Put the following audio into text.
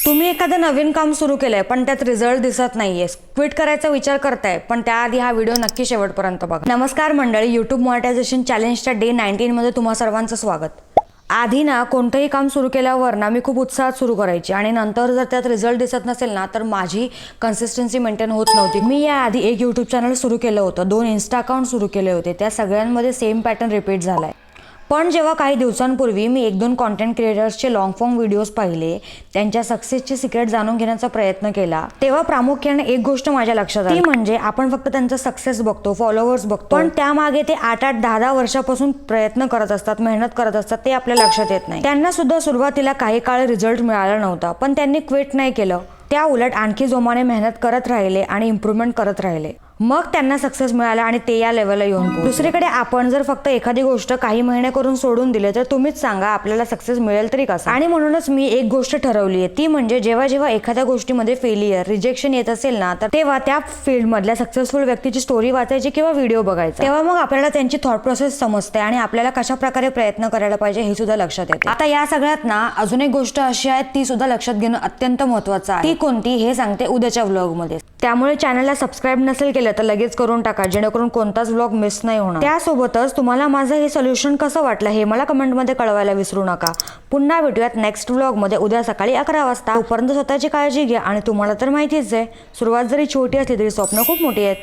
तुम्ही एखादं नवीन काम सुरू केलंय पण त्यात रिझल्ट दिसत नाहीये, क्विट करायचा विचार करताय, पण त्याआधी हा व्हिडिओ नक्की शेवटपर्यंत बघा. नमस्कार मंडळी, यूट्यूब मॉनिटायझेशन चॅलेंजच्या डे 19 मध्ये तुम्हा सर्वांचं स्वागत. आधी ना कोणतंही काम सुरू केल्यावर ना मी खूप उत्साहात सुरू करायची आणि नंतर जर त्यात रिझल्ट दिसत नसेल ना तर माझी कन्सिस्टन्सी मेंटेन होत नव्हती. मी याआधी एक यूट्यूब चॅनल सुरू केलं होतं, 2 इन्स्टा अकाउंट सुरू केले होते, त्या सगळ्यांमध्ये सेम पॅटर्न रिपीट झालाय. पण जेव्हा काही दिवसांपूर्वी मी 1-2 कॉन्टेंट क्रिएटर्सचे लॉंग फॉर्म व्हिडिओज पाहिले, त्यांच्या सक्सेसची सिक्रेट जाणून घेण्याचा प्रयत्न केला, तेव्हा प्रामुख्याने एक गोष्ट माझ्या लक्षात आली, ती म्हणजे आपण फक्त त्यांचा सक्सेस बघतो, फॉलोअर्स बघतो, पण त्यामागे ते 8-8, 10-10 वर्षापासून प्रयत्न करत असतात, मेहनत करत असतात, ते आपल्या लक्षात येत नाही. त्यांना सुद्धा सुरुवातीला काही काळ रिझल्ट मिळाला नव्हता, पण त्यांनी क्विट नाही केलं. त्या उलट आणखी जोमाने मेहनत करत राहिले आणि इम्प्रूव्हमेंट करत राहिले. मग त्यांना सक्सेस मिळाला आणि ते या लेवलला येऊन पोहोचले. दुसरीकडे आपण जर फक्त एखादी गोष्ट काही महिने करून सोडून दिले तर तुम्हीच सांगा आपल्याला सक्सेस मिळेल तरी कसा. आणि म्हणूनच मी एक गोष्ट ठरवली आहे, ती म्हणजे जेव्हा जेव्हा एखाद्या गोष्टीमध्ये फेलियर, रिजेक्शन येत असेल ना, तर तेव्हा त्या फील्ड मधल्या सक्सेसफुल व्यक्तीची स्टोरी वाचायची किंवा व्हिडिओ बघायचा. तेव्हा मग आपल्याला त्यांची थॉट प्रोसेस समजते आणि आपल्याला कशा प्रकारे प्रयत्न करायला पाहिजे हे सुद्धा लक्षात येते. आता या सगळ्यात ना अजून एक गोष्ट अशी आहे, ती सुद्धा लक्षात घेणं अत्यंत महत्त्वाचं आहे. ती कोणती हे सांगते उद्याच्या व्लॉग मध्ये. त्यामुळे चॅनलला सबस्क्राईब नसेल केलं तर लगेच करून टाका, जेणेकरून कोणताच व्लॉग मिस नाही होणार. त्यासोबतच तुम्हाला माझं हे सोल्युशन कसं वाटलं हे मला कमेंटमध्ये कळवायला विसरू नका. पुन्हा भेटूयात नेक्स्ट व्लॉगमध्ये उद्या सकाळी 11 वाजता. तोपर्यंत स्वतःची काळजी घ्या आणि तुम्हाला तर माहितीच आहे, सुरुवात जरी छोटी असली तरी स्वप्न खूप मोठी आहेत.